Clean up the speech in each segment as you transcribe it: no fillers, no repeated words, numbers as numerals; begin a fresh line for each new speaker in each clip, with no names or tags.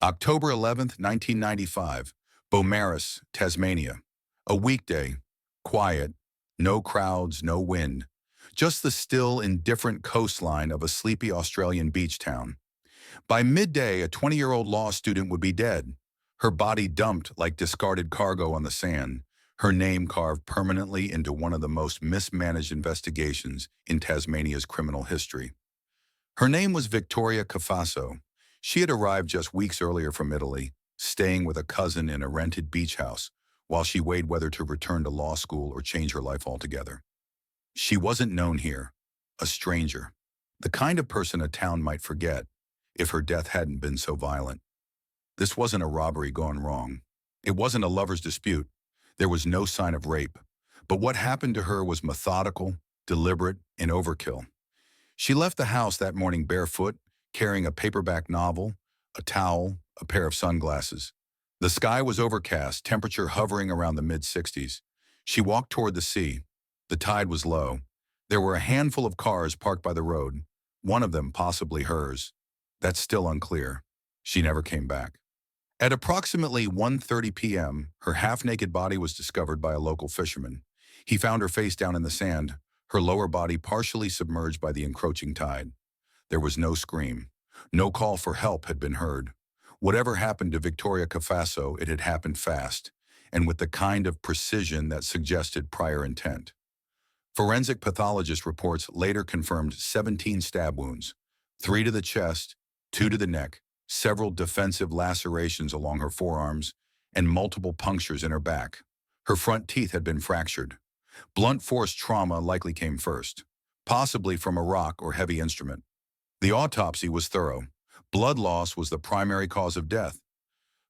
October 11th, 1995, Beaumaris, Tasmania. A weekday, quiet, no crowds, no wind. Just the still, indifferent coastline of a sleepy Australian beach town. By midday, a 20-year-old law student would be dead, her body dumped like discarded cargo on the sand, her name carved permanently into one of the most mismanaged investigations in Tasmania's criminal history. Her name was Victoria Cafasso. She had arrived just weeks earlier from Italy, staying with a cousin in a rented beach house while she weighed whether to return to law school or change her life altogether. She wasn't known here, a stranger, the kind of person a town might forget if her death hadn't been so violent. This wasn't a robbery gone wrong. It wasn't a lover's dispute. There was no sign of rape. But what happened to her was methodical, deliberate, and overkill. She left the house that morning barefoot, carrying a paperback novel, a towel, a pair of sunglasses. The sky was overcast, temperature hovering around the mid-60s. She walked toward the sea. The tide was low. There were a handful of cars parked by the road, one of them possibly hers. That's still unclear. She never came back. At approximately 1:30 p.m., her half-naked body was discovered by a local fisherman. He found her face down in the sand, her lower body partially submerged by the encroaching tide. There was no scream. No call for help had been heard. Whatever happened to Victoria Cafasso, it had happened fast, and with the kind of precision that suggested prior intent. Forensic pathologist reports later confirmed 17 stab wounds, 3 to the chest, 2 to the neck, several defensive lacerations along her forearms, and multiple punctures in her back. Her front teeth had been fractured. Blunt force trauma likely came first, possibly from a rock or heavy instrument. The autopsy was thorough. Blood loss was the primary cause of death.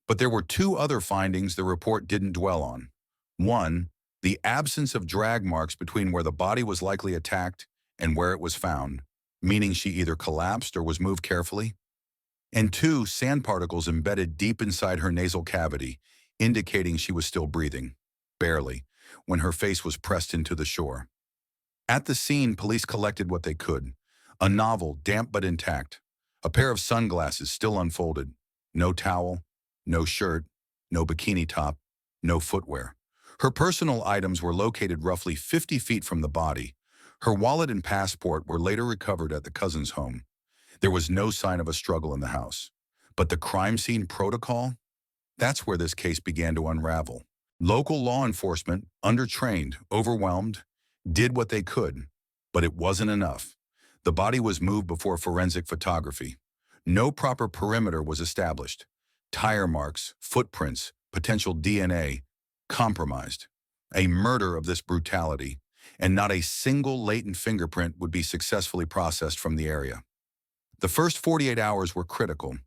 But there were 2 other findings the report didn't dwell on. One, the absence of drag marks between where the body was likely attacked and where it was found, meaning she either collapsed or was moved carefully. And 2, sand particles embedded deep inside her nasal cavity, indicating she was still breathing, barely, when her face was pressed into the shore. At the scene, police collected what they could. A novel, damp but intact. A pair of sunglasses still unfolded. No towel, no shirt, no bikini top, no footwear. Her personal items were located roughly 50 feet from the body. Her wallet and passport were later recovered at the cousin's home. There was no sign of a struggle in the house. But the crime scene protocol? That's where this case began to unravel. Local law enforcement, undertrained, overwhelmed, did what they could, but it wasn't enough. The body was moved before forensic photography. No proper perimeter was established. Tire marks, footprints, potential DNA, compromised. A murder of this brutality, and not a single latent fingerprint would be successfully processed from the area. The first 48 hours were critical,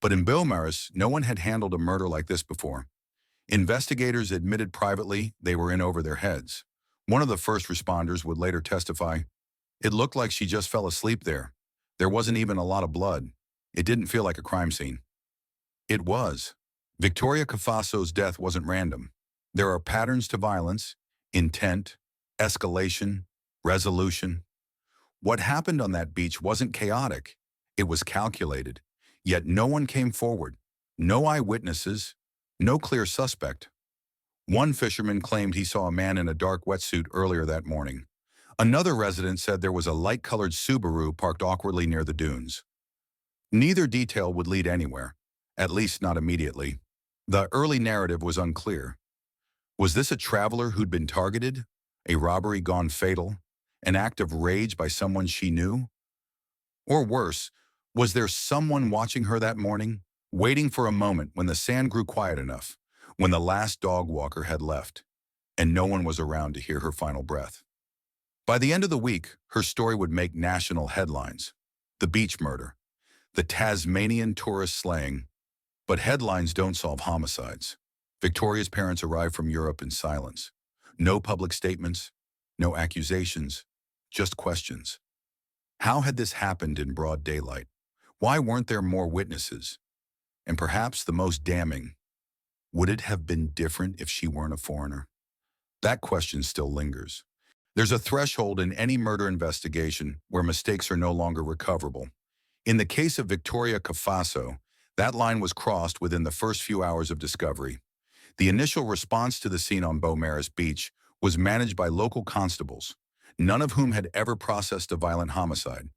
but in Beaumaris, no one had handled a murder like this before. Investigators admitted privately they were in over their heads. One of the first responders would later testify, "It looked like she just fell asleep there. There wasn't even a lot of blood. It didn't feel like a crime scene." It was. Victoria Cafasso's death wasn't random. There are patterns to violence, intent, escalation, resolution. What happened on that beach wasn't chaotic. It was calculated. Yet no one came forward. No eyewitnesses. No clear suspect. One fisherman claimed he saw a man in a dark wetsuit earlier that morning. Another resident said there was a light-colored Subaru parked awkwardly near the dunes. Neither detail would lead anywhere, at least not immediately. The early narrative was unclear. Was this a traveler who'd been targeted? A robbery gone fatal? An act of rage by someone she knew? Or worse, was there someone watching her that morning, waiting for a moment when the sand grew quiet enough, when the last dog walker had left, and no one was around to hear her final breath? By the end of the week, her story would make national headlines. The beach murder, the Tasmanian tourist slaying. But headlines don't solve homicides. Victoria's parents arrived from Europe in silence. No public statements, no accusations, just questions. How had this happened in broad daylight? Why weren't there more witnesses? And perhaps the most damning, would it have been different if she weren't a foreigner? That question still lingers. There's a threshold in any murder investigation where mistakes are no longer recoverable. In the case of Victoria Cafasso, That line was crossed within the first few hours of discovery. The initial response to the scene on Beaumaris Beach was managed by local constables, none of whom had ever processed a violent homicide.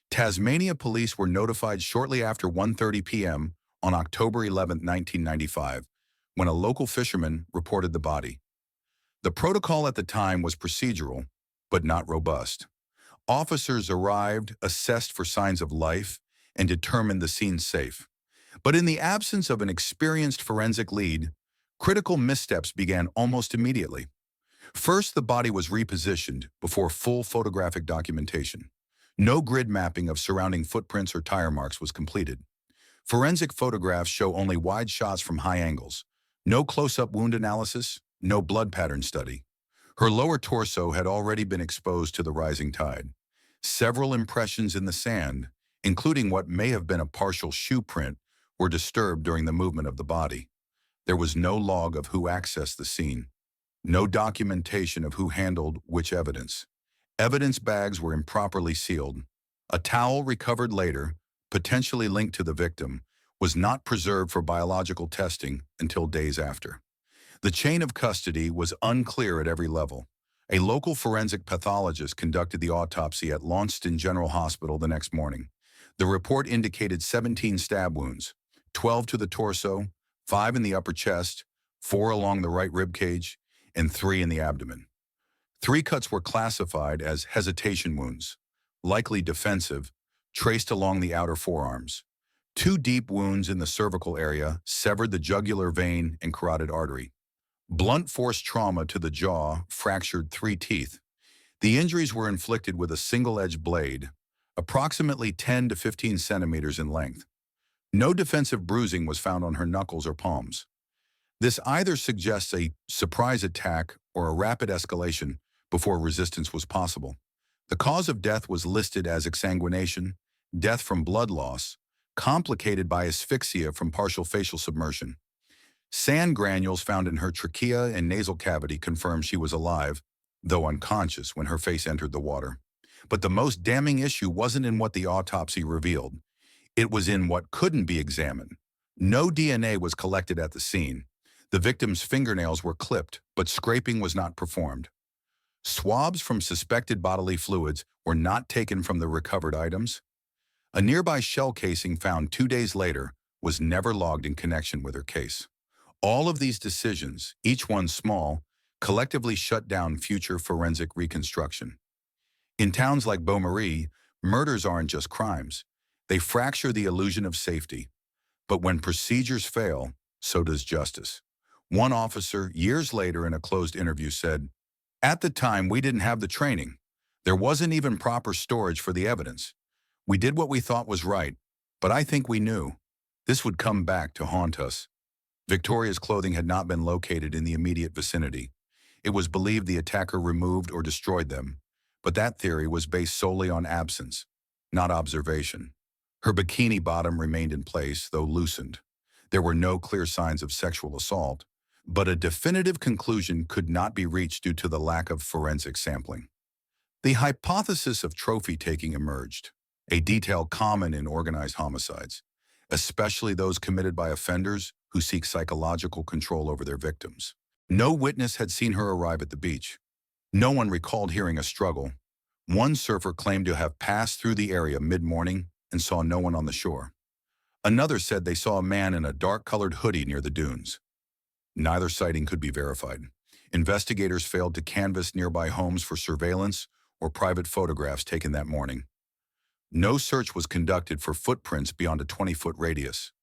Tasmania police were notified shortly after 1:30 p.m. on October 11, 1995, when a local fisherman reported the body. The protocol at the time was procedural, but not robust. Officers arrived, assessed for signs of life, and determined the scene safe. But in the absence of an experienced forensic lead, critical missteps began almost immediately. First, the body was repositioned before full photographic documentation. No grid mapping of surrounding footprints or tire marks was completed. Forensic photographs show only wide shots from high angles. No close-up wound analysis, no blood pattern study. Her lower torso had already been exposed to the rising tide. Several impressions in the sand, including what may have been a partial shoe print, were disturbed during the movement of the body. There was no log of who accessed the scene. No documentation of who handled which evidence. Evidence bags were improperly sealed. A towel recovered later, potentially linked to the victim, was not preserved for biological testing until days after. The chain of custody was unclear at every level. A local forensic pathologist conducted the autopsy at Launceston General Hospital the next morning. The report indicated 17 stab wounds, 12 to the torso, 5 in the upper chest, 4 along the right rib cage, and 3 in the abdomen. 3 cuts were classified as hesitation wounds, likely defensive, traced along the outer forearms. 2 deep wounds in the cervical area severed the jugular vein and carotid artery. Blunt force trauma to the jaw fractured 3 teeth. The injuries were inflicted with a single-edged blade, approximately 10 to 15 centimeters in length. No defensive bruising was found on her knuckles or palms. This either suggests a surprise attack or a rapid escalation before resistance was possible. The cause of death was listed as exsanguination, death from blood loss, complicated by asphyxia from partial facial submersion. Sand granules found in her trachea and nasal cavity confirmed she was alive, though unconscious when her face entered the water. But the most damning issue wasn't in what the autopsy revealed. It was in what couldn't be examined. No DNA was collected at the scene. The victim's fingernails were clipped, but scraping was not performed. Swabs from suspected bodily fluids were not taken from the recovered items. A nearby shell casing found 2 days later was never logged in connection with her case. All of these decisions, each one small, collectively shut down future forensic reconstruction. In towns like Beaumaris, murders aren't just crimes. They fracture the illusion of safety. But when procedures fail, so does justice. One officer, years later in a closed interview, said, "At the time, we didn't have the training. There wasn't even proper storage for the evidence. We did what we thought was right, but I think we knew this would come back to haunt us." Victoria's clothing had not been located in the immediate vicinity. It was believed the attacker removed or destroyed them, but that theory was based solely on absence, not observation. Her bikini bottom remained in place, though loosened. There were no clear signs of sexual assault, but a definitive conclusion could not be reached due to the lack of forensic sampling. The hypothesis of trophy-taking emerged, a detail common in organized homicides, especially those committed by offenders who seek psychological control over their victims. No witness had seen her arrive at the beach. No one recalled hearing a struggle. One surfer claimed to have passed through the area mid-morning and saw no one on the shore. Another said they saw a man in a dark-colored hoodie near the dunes. Neither sighting could be verified. Investigators failed to canvass nearby homes for surveillance or private photographs taken that morning. No search was conducted for footprints beyond a 20-foot radius.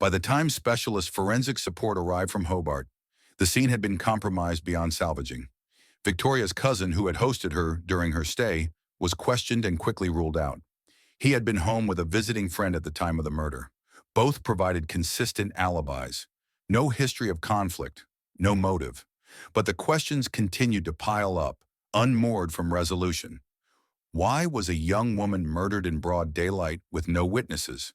By the time specialist forensic support arrived from Hobart, the scene had been compromised beyond salvaging. Victoria's cousin, who had hosted her during her stay, was questioned and quickly ruled out. He had been home with a visiting friend at the time of the murder. Both provided consistent alibis. No history of conflict, no motive. But the questions continued to pile up, unmoored from resolution. Why was a young woman murdered in broad daylight with no witnesses?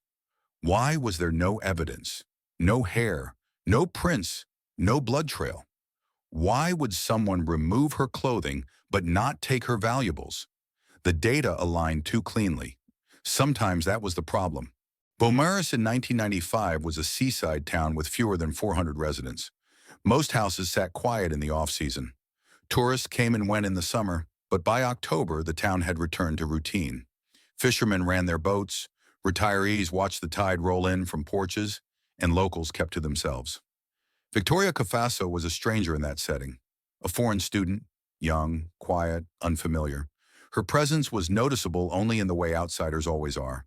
Why was there no evidence, no hair, no prints, no blood trail? Why would someone remove her clothing but not take her valuables? The data aligned too cleanly. Sometimes that was the problem. Beaumaris in 1995 was a seaside town with fewer than 400 residents. Most houses sat quiet in the off-season. Tourists came and went in the summer, but by October, the town had returned to routine. Fishermen ran their boats, retirees watched the tide roll in from porches, and locals kept to themselves. Victoria Cafasso was a stranger in that setting, a foreign student, young, quiet, unfamiliar. Her presence was noticeable only in the way outsiders always are,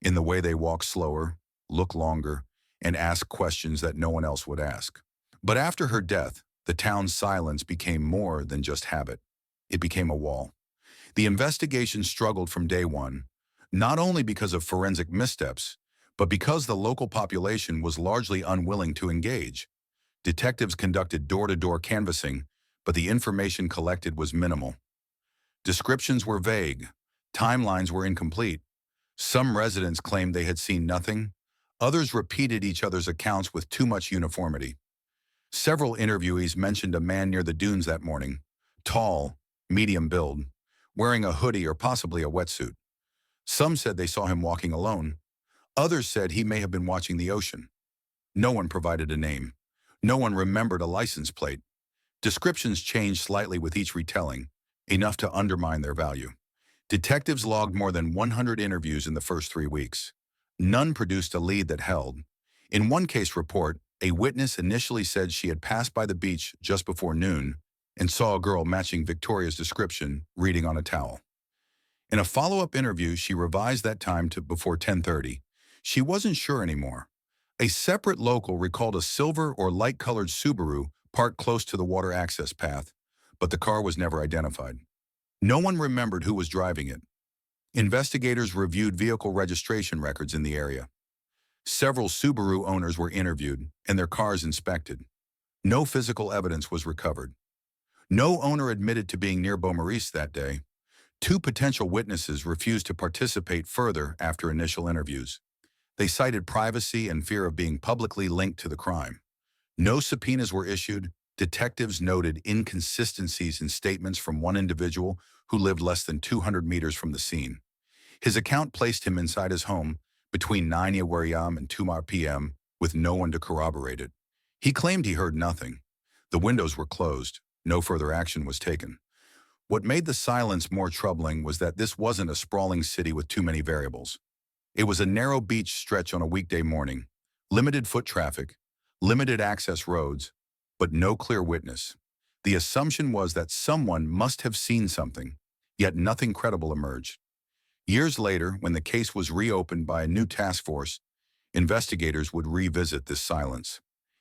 in the way they walk slower, look longer, and ask questions that no one else would ask. But after her death, the town's silence became more than just habit. It became a wall. The investigation struggled from day one, not only because of forensic missteps, but because the local population was largely unwilling to engage. Detectives conducted door-to-door canvassing, but the information collected was minimal. Descriptions were vague, timelines were incomplete. Some residents claimed they had seen nothing. Others repeated each other's accounts with too much uniformity. Several interviewees mentioned a man near the dunes that morning, tall, medium build, wearing a hoodie or possibly a wetsuit. Some said they saw him walking alone. Others said he may have been watching the ocean. No one provided a name. No one remembered a license plate. Descriptions changed slightly with each retelling, enough to undermine their value. Detectives logged more than 100 interviews in the first 3 weeks. None produced a lead that held. In one case report, a witness initially said she had passed by the beach just before noon and saw a girl matching Victoria's description reading on a towel. In a follow-up interview, she revised that time to before 10:30. She wasn't sure anymore. A separate local recalled a silver or light-colored Subaru parked close to the water access path, but the car was never identified. No one remembered who was driving it. Investigators reviewed vehicle registration records in the area. Several Subaru owners were interviewed and their cars inspected. No physical evidence was recovered. No owner admitted to being near Beaumaris that day. 2 potential witnesses refused to participate further after initial interviews. They cited privacy and fear of being publicly linked to the crime. No subpoenas were issued. Detectives noted inconsistencies in statements from one individual who lived less than 200 meters from the scene. His account placed him inside his home between 9 a.m. and 2 p.m. with no one to corroborate it. He claimed he heard nothing. The windows were closed. No further action was taken. What made the silence more troubling was that this wasn't a sprawling city with too many variables. It was a narrow beach stretch on a weekday morning, limited foot traffic, limited access roads, but no clear witness. The assumption was that someone must have seen something, yet nothing credible emerged. Years later, when the case was reopened by a new task force, investigators would revisit this silence.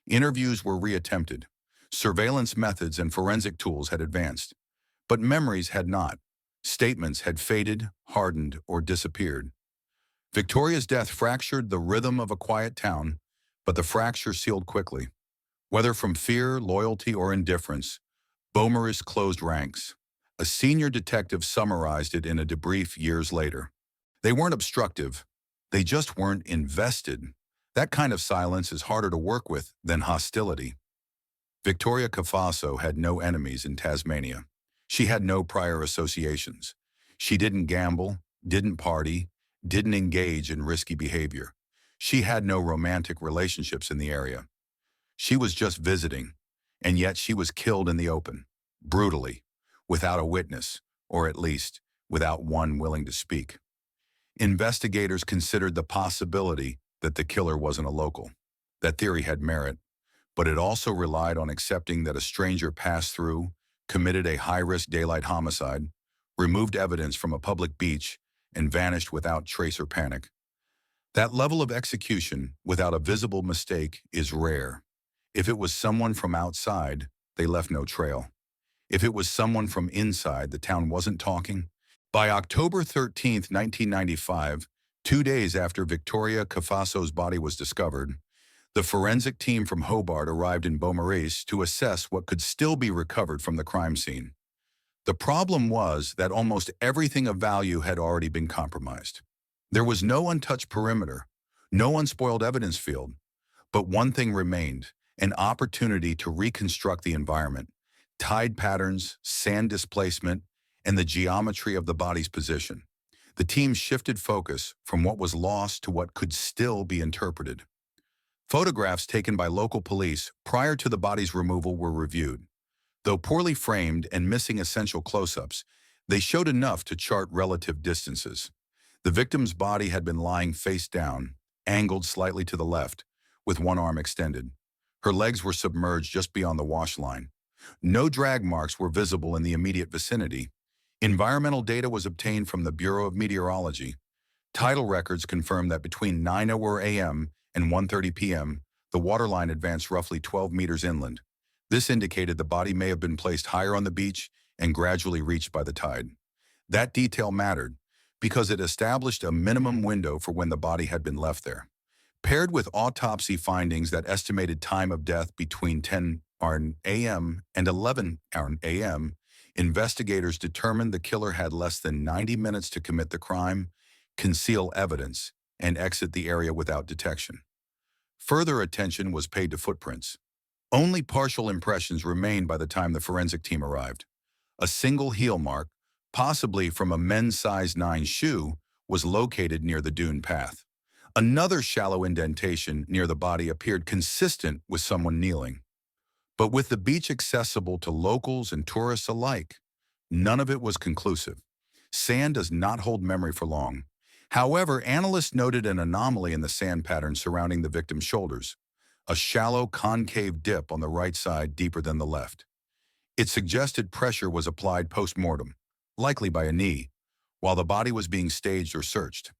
Interviews were reattempted. Surveillance methods and forensic tools had advanced, but memories had not. Statements had faded, hardened, or disappeared. Victoria's death fractured the rhythm of a quiet town, but the fracture sealed quickly. Whether from fear, loyalty, or indifference, Beaumaris closed ranks. A senior detective summarized it in a debrief years later. They weren't obstructive. They just weren't invested. That kind of silence is harder to work with than hostility. Victoria Cafasso had no enemies in Tasmania. She had no prior associations. She didn't gamble, didn't party, didn't engage in risky behavior. She had no romantic relationships in the area. She was just visiting, and yet she was killed in the open, brutally, without a witness, or at least without one willing to speak. Investigators considered the possibility that the killer wasn't a local. That theory had merit, but it also relied on accepting that a stranger passed through, committed a high-risk daylight homicide, removed evidence from a public beach, and vanished without trace or panic. That level of execution, without a visible mistake, is rare. If it was someone from outside, they left no trail. If it was someone from inside, the town wasn't talking. By October 13, 1995, 2 days after Victoria Cafasso's body was discovered, the forensic team from Hobart arrived in Beaumaris to assess what could still be recovered from the crime scene. The problem was that almost everything of value had already been compromised. There was no untouched perimeter, no unspoiled evidence field, but one thing remained: an opportunity to reconstruct the environment, tide patterns, sand displacement, and the geometry of the body's position. The team shifted focus from what was lost to what could still be interpreted. Photographs taken by local police prior to the body's removal were reviewed. Though poorly framed and missing essential close-ups, they showed enough to chart relative distances. The victim's body had been lying face down, angled slightly to the left, with one arm extended. Her legs were submerged just beyond the wash line. No drag marks were visible in the immediate vicinity. Environmental data was obtained from the Bureau of Meteorology. Tidal records confirmed that between 9:00 a.m. and 1:30 p.m., the waterline advanced roughly 12 meters inland. This indicated the body may have been placed higher on the beach and gradually reached by the tide. That detail mattered because it established a minimum window for when the body had been left there. Paired with autopsy findings that estimated time of death between 10 a.m. and 11 a.m., investigators determined the killer had less than 90 minutes to commit the crime, conceal evidence, and exit the area without detection. Further attention was paid to footprints. Only partial impressions remained by the time the forensic team arrived. A single heel mark, possibly from a men's size 9 shoe, was located near the dune path. Another shallow indentation near the body appeared consistent with someone kneeling. But with the beach accessible to locals and tourists alike, none of it was conclusive. Sand does not hold memory for long. However, analysts noted an anomaly in the sand pattern surrounding the victim's shoulders, a shallow concave dip on the right side deeper than the left. It suggested pressure was applied post-mortem, likely by a knee, while the body was being staged or searched.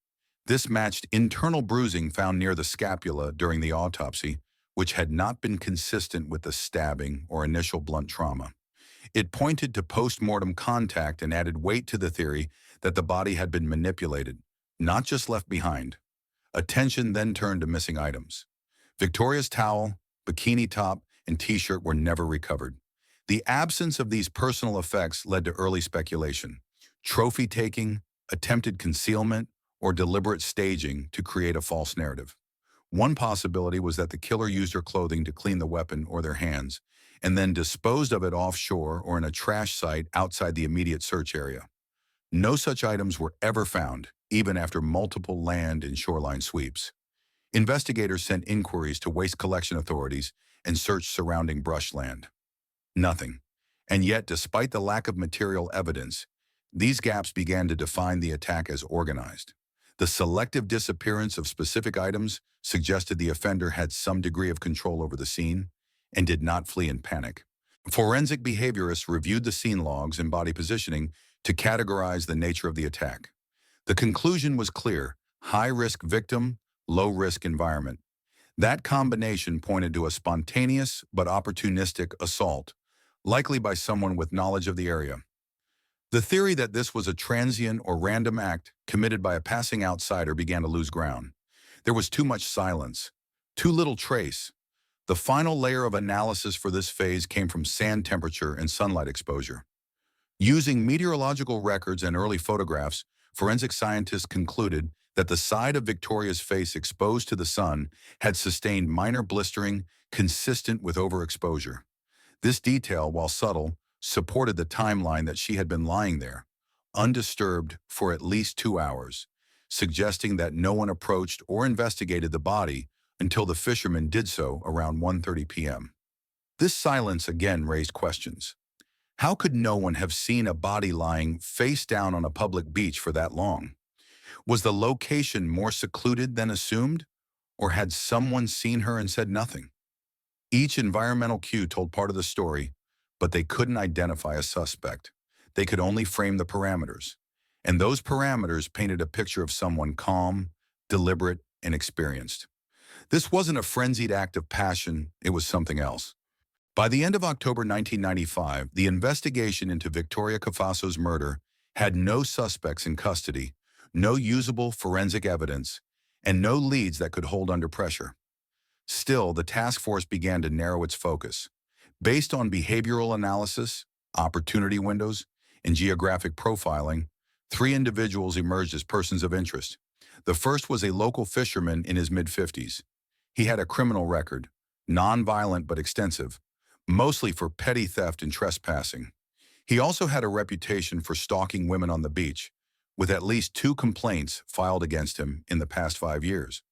This matched internal bruising found near the scapula during the autopsy, which had not been consistent with the stabbing or initial blunt trauma. It pointed to post-mortem contact and added weight to the theory that the body had been manipulated, not just left behind. Attention then turned to missing items. Victoria's towel, bikini top, and t-shirt were never recovered. The absence of these personal effects led to early speculation: trophy taking, attempted concealment, or deliberate staging to create a false narrative. One possibility was that the killer used her clothing to clean the weapon or their hands, and then disposed of it offshore or in a trash site outside the immediate search area. No such items were ever found, even after multiple land and shoreline sweeps. Investigators sent inquiries to waste collection authorities and searched surrounding brushland. Nothing. And yet, despite the lack of material evidence, these gaps began to define the attack as organized. The selective disappearance of specific items suggested the offender had some degree of control over the scene and did not flee in panic. Forensic behaviorists reviewed the scene logs and body positioning to categorize the nature of the attack. The conclusion was clear: high-risk victim, low-risk environment. That combination pointed to a spontaneous but opportunistic assault, likely by someone with knowledge of the area. The theory that this was a transient or random act committed by a passing outsider began to lose ground. There was too much silence, too little trace. The final layer of analysis for this phase came from sand temperature and sunlight exposure. Using meteorological records and early photographs, forensic scientists concluded that the side of Victoria's face exposed to the sun had sustained minor blistering consistent with overexposure. This detail, while subtle, supported the timeline that she had been lying there, undisturbed for at least 2 hours, suggesting that no one approached or investigated the body until the fishermen did so around 1:30 p.m. This silence again raised questions. How could no one have seen a body lying face down on a public beach for that long? Was the location more secluded than assumed, or had someone seen her and said nothing? Each environmental cue told part of the story, but they couldn't identify a suspect. They could only frame the parameters. And those parameters painted a picture of someone calm, deliberate, and experienced. This wasn't a frenzied act of passion, it was something else. By the end of October 1995, the investigation into Victoria Cafaso's murder had no suspects in custody, no usable forensic evidence, and no leads that could hold under pressure. Still, the task force began to narrow its focus. Based on behavioral analysis, opportunity windows, and geographic profiling, 3 individuals emerged as persons of interest. The first was a local fisherman in his mid-50s. He had a criminal record, non-violent but extensive, mostly for petty theft and trespassing. He also had a reputation for stalking women on the beach, with at least 2 complaints filed against him in the past 5 years.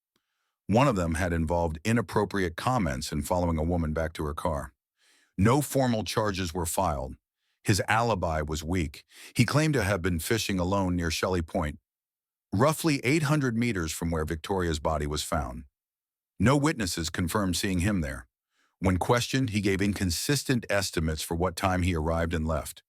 One of them had involved inappropriate comments and following a woman back to her car. No formal charges were filed. His alibi was weak. He claimed to have been fishing alone near Shelley Point, roughly 800 meters from where Victoria's body was found. No witnesses confirmed seeing him there. When questioned, he gave inconsistent estimates for what time he arrived and left.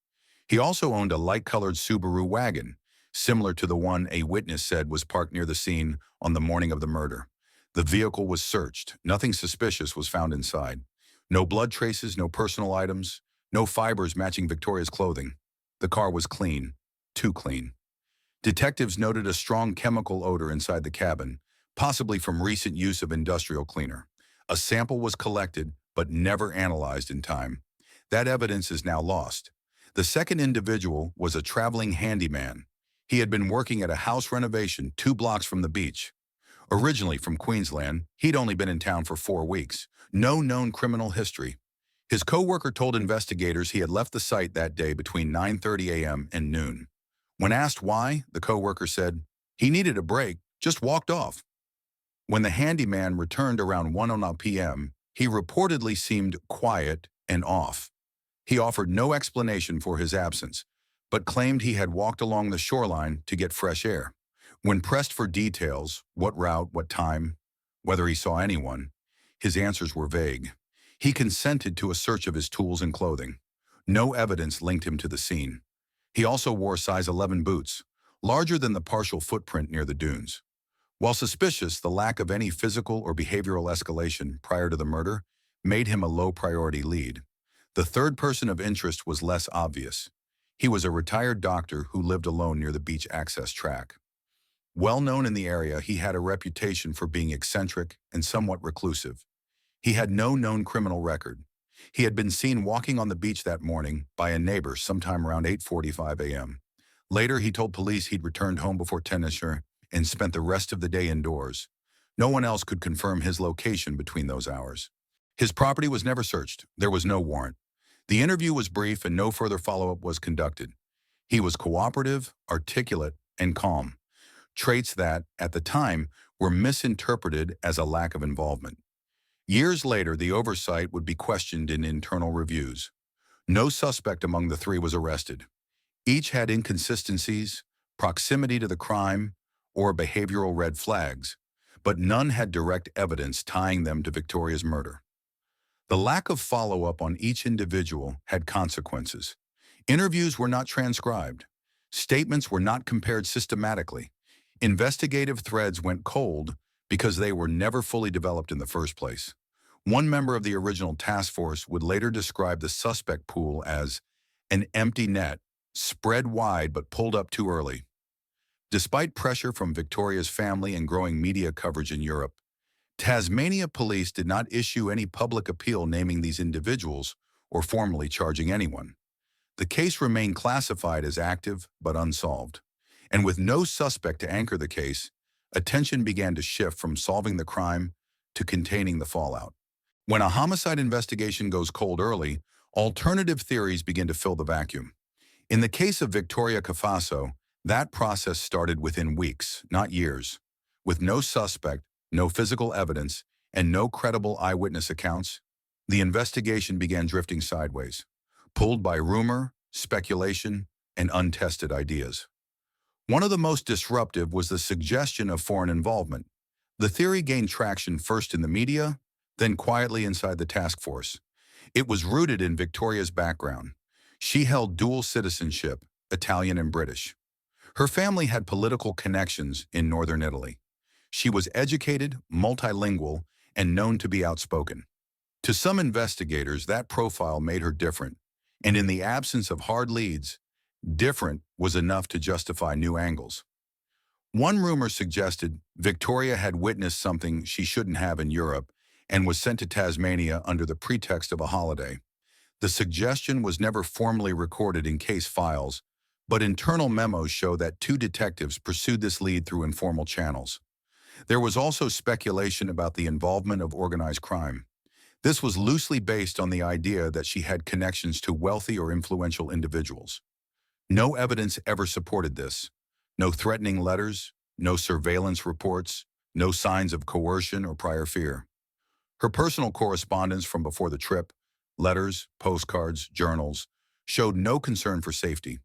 He also owned a light-colored Subaru wagon, similar to the one a witness said was parked near the scene on the morning of the murder. The vehicle was searched. Nothing suspicious was found inside. No blood traces, no personal items, no fibers matching Victoria's clothing. The car was clean, too clean. Detectives noted a strong chemical odor inside the cabin, possibly from recent use of industrial cleaner. A sample was collected, but never analyzed in time. That evidence is now lost. The second individual was a traveling handyman. He had been working at a house renovation 2 blocks from the beach. Originally from Queensland, he'd only been in town for 4 weeks. No known criminal history. His co-worker told investigators he had left the site that day between 9:30 a.m. and noon. When asked why, the co-worker said, he needed a break, just walked off. When the handyman returned around 1:00 p.m., he reportedly seemed quiet and off. He offered no explanation for his absence, but claimed he had walked along the shoreline to get fresh air. When pressed for details, what route, what time, whether he saw anyone, his answers were vague. He consented to a search of his tools and clothing. No evidence linked him to the scene. He also wore size 11 boots, larger than the partial footprint near the dunes. While suspicious, the lack of any physical or behavioral escalation prior to the murder made him a low-priority lead. The third person of interest was less obvious. He was a retired doctor who lived alone near the beach access track. Well known in the area, he had a reputation for being eccentric and somewhat reclusive. He had no known criminal record. He had been seen walking on the beach that morning by a neighbor sometime around 8:45 a.m. Later, he told police he'd returned home before tennis and spent the rest of the day indoors. No one else could confirm his location between those hours. His property was never searched. There was no warrant. The interview was brief and no further follow-up was conducted. He was cooperative, articulate, and calm, traits that, at the time, were misinterpreted as a lack of involvement. Years later, the oversight would be questioned in internal reviews. No suspect among the 3 was arrested. Each had inconsistencies, proximity to the crime, or behavioral red flags, but none had direct evidence tying them to Victoria's murder. The lack of follow-up on each individual had consequences. Interviews were not transcribed. Statements were not compared systematically. Investigative threads went cold because they were never fully developed in the first place. One member of the original task force would later describe the suspect pool as an empty net, spread wide but pulled up too early. Despite pressure from Victoria's family and growing media coverage in Europe, Tasmania police did not issue any public appeal naming these individuals or formally charging anyone. The case remained classified as active but unsolved. And with no suspect to anchor the case, attention began to shift from solving the crime to containing the fallout. When a homicide investigation goes cold early, alternative theories begin to fill the vacuum. In the case of Victoria Cafasso, that process started within weeks, not years. With no suspect, no physical evidence, and no credible eyewitness accounts, the investigation began drifting sideways, pulled by rumor, speculation, and untested ideas. One of the most disruptive was the suggestion of foreign involvement. The theory gained traction first in the media, then quietly inside the task force. It was rooted in Victoria's background. She held dual citizenship, Italian and British. Her family had political connections in northern Italy. She was educated, multilingual, and known to be outspoken. To some investigators, that profile made her different, and in the absence of hard leads, different was enough to justify new angles. One rumor suggested Victoria had witnessed something she shouldn't have in Europe and was sent to Tasmania under the pretext of a holiday. The suggestion was never formally recorded in case files, but internal memos show that 2 detectives pursued this lead through informal channels. There was also speculation about the involvement of organized crime. This was loosely based on the idea that she had connections to wealthy or influential individuals. No evidence ever supported this. No threatening letters, no surveillance reports, no signs of coercion or prior fear. Her personal correspondence from before the trip, letters, postcards, journals, showed no concern for safety.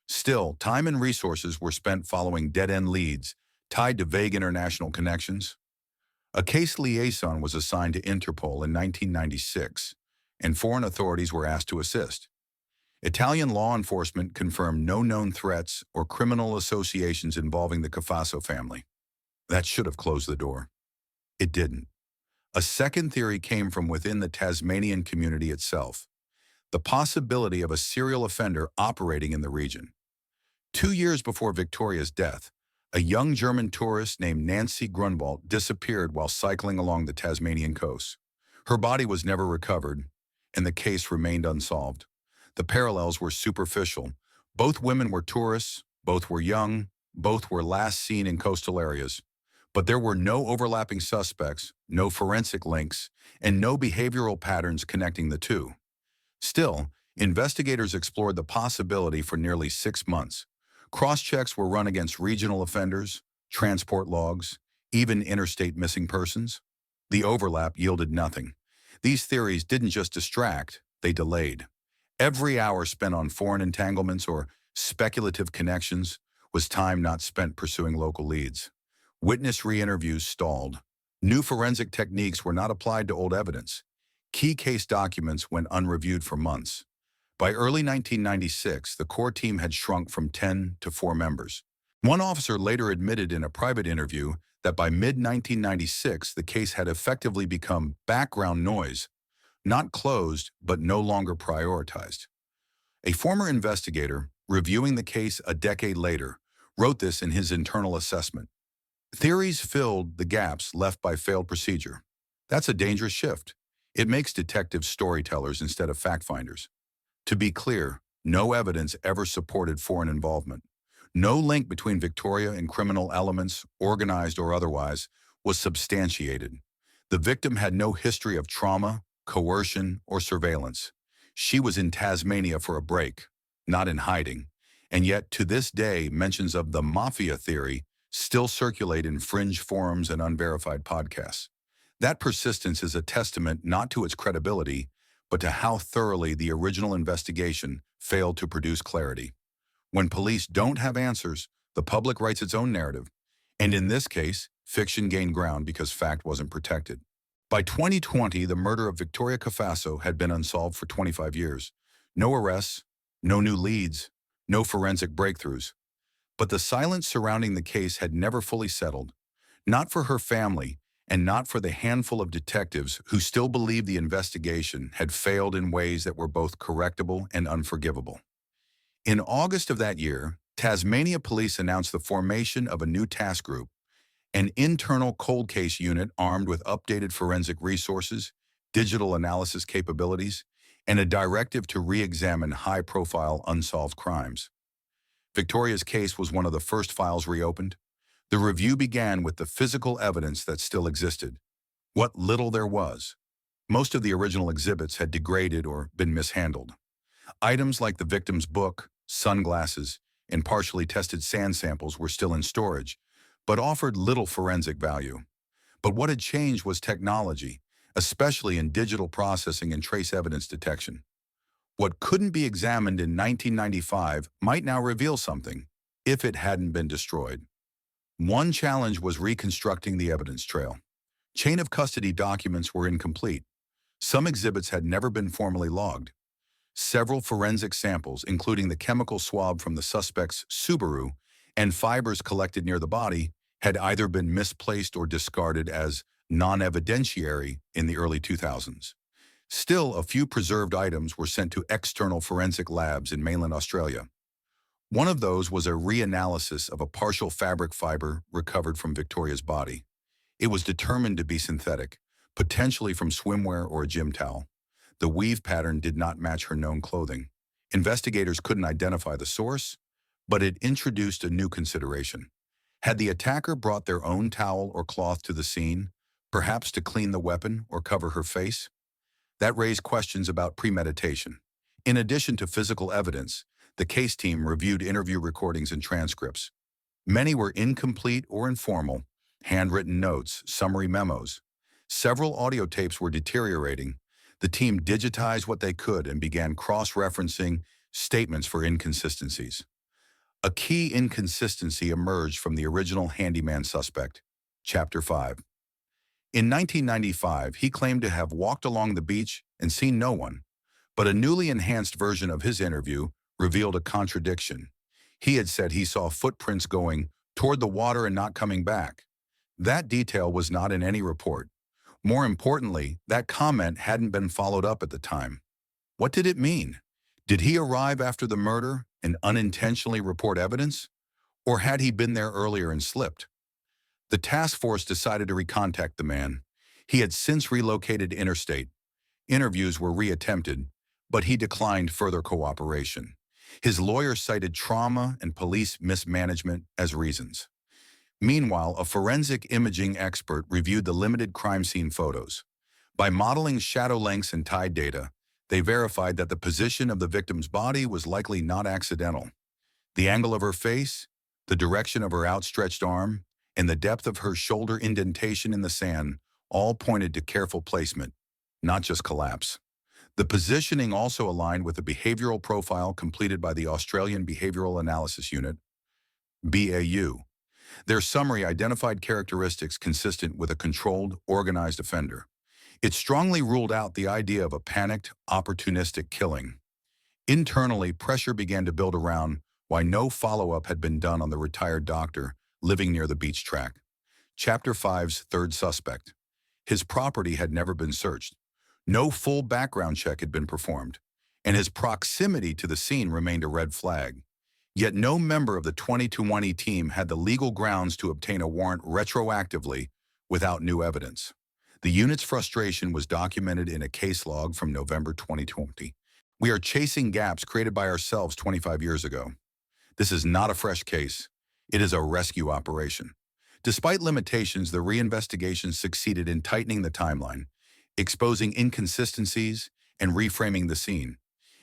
Still, time and resources were spent following dead-end leads tied to vague international connections. A case liaison was assigned to Interpol in 1996, and foreign authorities were asked to assist. Italian law enforcement confirmed no known threats or criminal associations involving the Cafasso family. That should have closed the door. It didn't. A second theory came from within the Tasmanian community itself, the possibility of a serial offender operating in the region. 2 years before Victoria's death, a young German tourist named Nancy Grunwald disappeared while cycling along the Tasmanian coast. Her body was never recovered, and the case remained unsolved. The parallels were superficial. Both women were tourists, both were young, both were last seen in coastal areas. But there were no overlapping suspects, no forensic links, and no behavioral patterns connecting the two. Still, investigators explored the possibility for nearly 6 months. Cross-checks were run against regional offenders, transport logs, even interstate missing persons. The overlap yielded nothing. These theories didn't just distract, they delayed. Every hour spent on foreign entanglements or speculative connections was time not spent pursuing local leads. Witness re-interviews stalled. New forensic techniques were not applied to old evidence. Key case documents went unreviewed for months. By early 1996, the core team had shrunk from 10 to 4 members. One officer later admitted in a private interview that by mid-1996, the case had effectively become background noise, not closed, but no longer prioritized. A former investigator, reviewing the case a decade later, wrote this in his internal assessment. Theories filled the gaps left by failed procedure. That's a dangerous shift. It makes detectives storytellers instead of fact-finders. To be clear, no evidence ever supported foreign involvement. No link between Victoria and criminal elements, organized or otherwise, was substantiated. The victim had no history of trauma, coercion, or surveillance. She was in Tasmania for a break, not in hiding. And yet, to this day, mentions of the mafia theory still circulate in fringe forums and unverified podcasts. That persistence is a testament not to its credibility, but to how thoroughly the original investigation failed to produce clarity. When police don't have answers, the public writes its own narrative. And in this case, fiction gained ground because fact wasn't protected. By 2020, the murder of Victoria Cafasso had been unsolved for 25 years. No arrests, no new leads, no forensic breakthroughs. But the silence surrounding the case had never fully settled. Not for her family, and not for the handful of detectives who still believed the investigation had failed in ways that were both correctable and unforgivable. In August of that year, Tasmania police announced the formation of a new task group, an internal cold case unit armed with updated forensic resources, digital analysis capabilities, and a directive to re-examine high-profile unsolved crimes. Victoria's case was one of the first files reopened. The review began with the physical evidence that still existed. What little there was. Most of the original exhibits had degraded or been mishandled. Items like the victim's book, sunglasses, and partially tested sand samples were still in storage, but offered little forensic value. But what had changed was technology, especially in digital processing and trace evidence detection. What couldn't be examined in 1995 might now reveal something, if it hadn't been destroyed. One challenge was reconstructing the evidence trail. Chain of custody documents were incomplete. Some exhibits had never been formally logged. Several forensic samples, including the chemical swab from the suspect's Subaru and fibers collected near the body, had either been misplaced or discarded as non-evidentiary in the early 2000s. Still, a few preserved items were sent to external forensic labs in mainland Australia. One of those was a reanalysis of a partial fabric fiber recovered from Victoria's body. It was determined to be synthetic, potentially from swimwear or a gym towel. The weave pattern did not match her known clothing. Investigators couldn't identify the source, but it introduced a new consideration. Had the attacker brought their own towel or cloth to the scene, perhaps to clean the weapon or cover her face? That raised questions about premeditation. In addition to physical evidence, the case team reviewed interview recordings and transcripts. Many were incomplete or informal, handwritten notes, summary memos. Several audio tapes were deteriorating. The team digitized what they could and began cross-referencing statements for inconsistencies. A key inconsistency emerged from the original handyman suspect. Chapter 5. In 1995, he claimed to have walked along the beach and seen no one, but a newly enhanced version of his interview revealed a contradiction. He had said he saw footprints going toward the water and not coming back. That detail was not in any report. More importantly, that comment hadn't been followed up at the time. What did it mean? Did he arrive after the murder and unintentionally report evidence? Or had he been there earlier and slipped? The task force decided to recontact the man. He had since relocated interstate. Interviews were reattempted, but he declined further cooperation. His lawyer cited trauma and police mismanagement as reasons. Meanwhile, a forensic imaging expert reviewed the limited crime scene photos. By modeling shadow lengths and tide data, they verified that the position of the victim's body was likely not accidental. The angle of her face, the direction of her outstretched arm, and the depth of her shoulder indentation in the sand all pointed to careful placement, not just collapse. The positioning also aligned with the behavioral profile completed by the Australian Behavioral Analysis Unit, BAU. Their summary identified characteristics consistent with a controlled, organized offender. It strongly ruled out the idea of a panicked, opportunistic killing. Internally, pressure began to build around why no follow-up had been done on the retired doctor living near the beach track. Chapter 5's third suspect. His property had never been searched. No full background check had been performed, and his proximity to the scene remained a red flag. Yet no member of the 2020 team had the legal grounds to obtain a warrant retroactively without new evidence. The unit's frustration was documented in a case log from November 2020. We are chasing gaps created by ourselves 25 years ago. This is not a fresh case. It is a rescue operation. Despite limitations, the reinvestigation succeeded in tightening the timeline, exposing inconsistencies, and reframing the scene.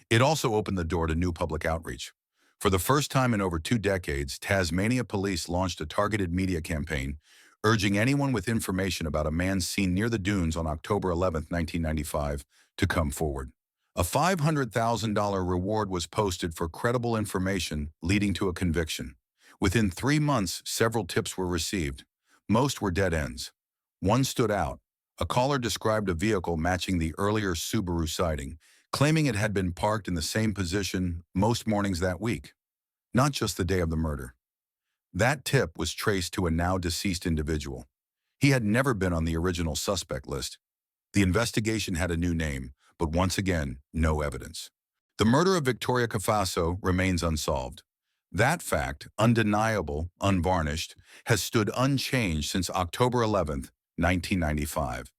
It also opened the door to new public outreach. For the first time in over 2 decades, Tasmania police launched a targeted media campaign urging anyone with information about a man seen near the dunes on October 11, 1995, to come forward. A $500,000 reward was posted for credible information leading to a conviction. Within 3 months, several tips were received. Most were dead ends. One stood out. A caller described a vehicle matching the earlier Subaru sighting, claiming it had been parked in the same position most mornings that week, not just the day of the murder. That tip was traced to a now deceased individual. He had never been on the original suspect list. The investigation had a new name, but once again, no evidence. The murder of Victoria Cafasso remains unsolved. That fact, undeniable, unvarnished, has stood unchanged since October 11, 1995.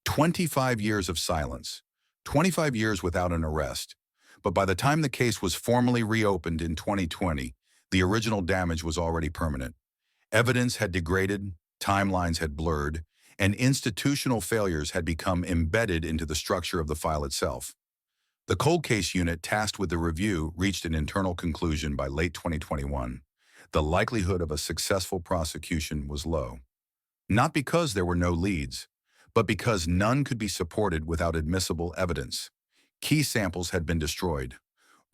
25 years of silence. 25 years without an arrest. But by the time the case was formally reopened in 2020, the original damage was already permanent. Evidence had degraded, timelines had blurred, and institutional failures had become embedded into the structure of the file itself. The cold case unit tasked with the review reached an internal conclusion by late 2021. The likelihood of a successful prosecution was low. Not because there were no leads, but because none could be supported without admissible evidence. Key samples had been destroyed.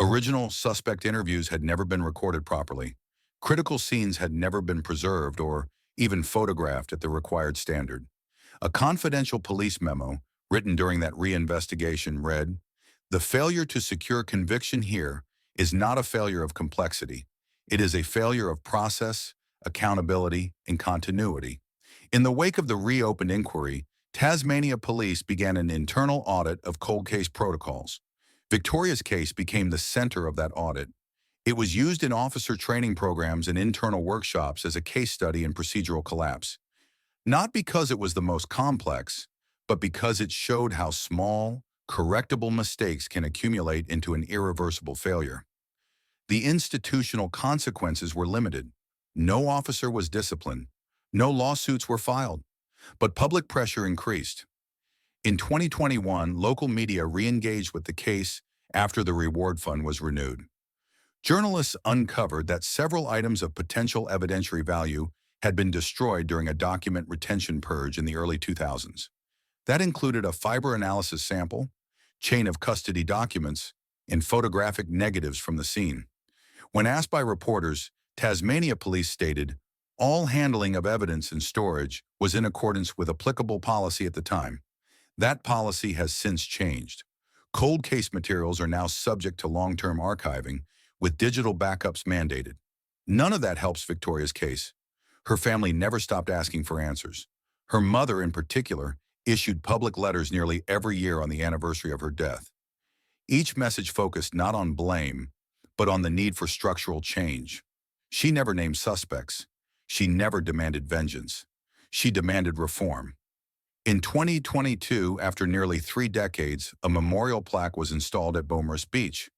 Original suspect interviews had never been recorded properly. Critical scenes had never been preserved or even photographed at the required standard. A confidential police memo, written during that reinvestigation, read, "The failure to secure conviction here is not a failure of complexity. It is a failure of process, accountability, and continuity." In the wake of the reopened inquiry, Tasmania police began an internal audit of cold case protocols. Victoria's case became the center of that audit. It was used in officer training programs and internal workshops as a case study in procedural collapse. Not because it was the most complex, but because it showed how small, correctable mistakes can accumulate into an irreversible failure. The institutional consequences were limited. No officer was disciplined. No lawsuits were filed. But public pressure increased. In 2021, local media re-engaged with the case after the reward fund was renewed. Journalists uncovered that several items of potential evidentiary value had been destroyed during a document retention purge in the early 2000s. That included a fiber analysis sample, chain of custody documents, and photographic negatives from the scene. When asked by reporters, Tasmania police stated, all handling of evidence and storage was in accordance with applicable policy at the time. That policy has since changed. Cold case materials are now subject to long-term archiving, with digital backups mandated. None of that helps Victoria's case. Her family never stopped asking for answers. Her mother, in particular, issued public letters nearly every year on the anniversary of her death. Each message focused not on blame, but on the need for structural change. She never named suspects. She never demanded vengeance. She demanded reform. In 2022, after nearly 3 decades, a memorial plaque was installed at Beaumaris Beach.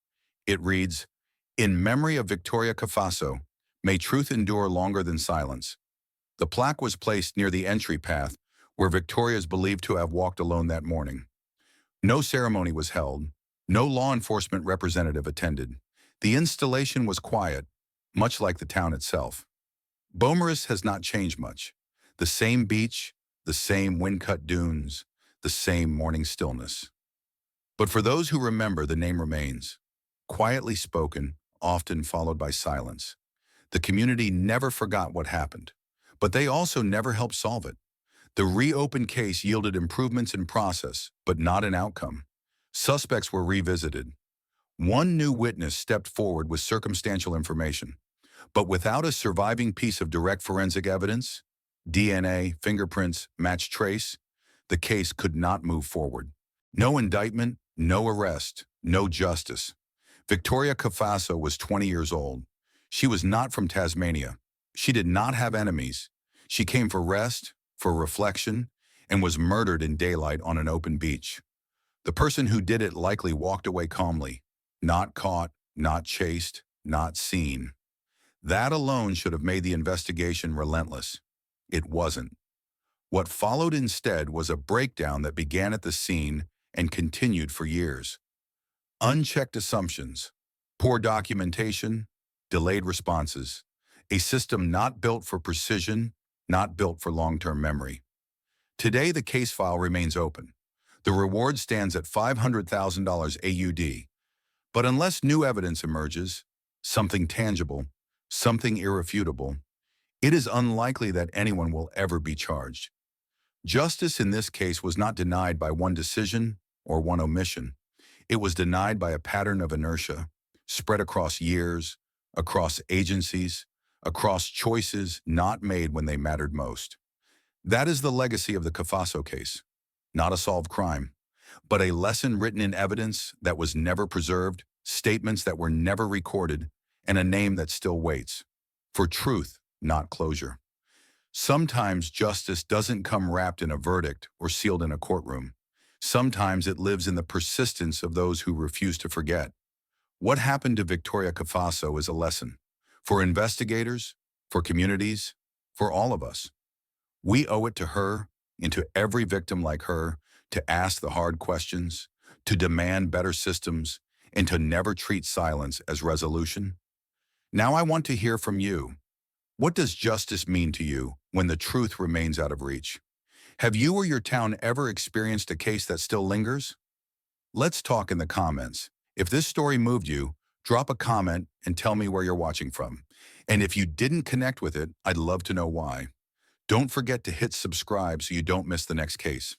It reads, "In memory of Victoria Cafasso, may truth endure longer than silence." The plaque was placed near the entry path, where Victoria is believed to have walked alone that morning. No ceremony was held. No law enforcement representative attended. The installation was quiet, much like the town itself. Beaumaris has not changed much. The same beach, the same wind-cut dunes, the same morning stillness. But for those who remember, the name remains. Quietly spoken, often followed by silence. The community never forgot what happened, but they also never helped solve it. The reopened case yielded improvements in process, but not in outcome. Suspects were revisited. One new witness stepped forward with circumstantial information, but without a surviving piece of direct forensic evidence, DNA, fingerprints, match trace, the case could not move forward. No indictment, no arrest, no justice. Victoria Cafasso was 20 years old. She was not from Tasmania. She did not have enemies. She came for rest, for reflection, and was murdered in daylight on an open beach. The person who did it likely walked away calmly, not caught, not chased, not seen. That alone should have made the investigation relentless. It wasn't. What followed instead was a breakdown that began at the scene and continued for years. Unchecked assumptions, poor documentation, delayed responses, a system not built for precision, not built for long-term memory. Today, the case file remains open. The reward stands at $500,000 AUD. But unless new evidence emerges, something tangible, something irrefutable, it is unlikely that anyone will ever be charged. Justice in this case was not denied by one decision or one omission. It was denied by a pattern of inertia, spread across years, across agencies, across choices not made when they mattered most. That is the legacy of the Cafasso case. Not a solved crime, but a lesson written in evidence that was never preserved, statements that were never recorded, and a name that still waits. For truth, not closure. Sometimes justice doesn't come wrapped in a verdict or sealed in a courtroom. Sometimes it lives in the persistence of those who refuse to forget. What happened to Victoria Cafasso is a lesson. For investigators, for communities, for all of us. We owe it to her and to every victim like her to ask the hard questions, to demand better systems, and to never treat silence as resolution. Now I want to hear from you. What does justice mean to you when the truth remains out of reach? Have you or your town ever experienced a case that still lingers? Let's talk in the comments. If this story moved you, drop a comment and tell me where you're watching from. And if you didn't connect with it, I'd love to know why. Don't forget to hit subscribe so you don't miss the next case.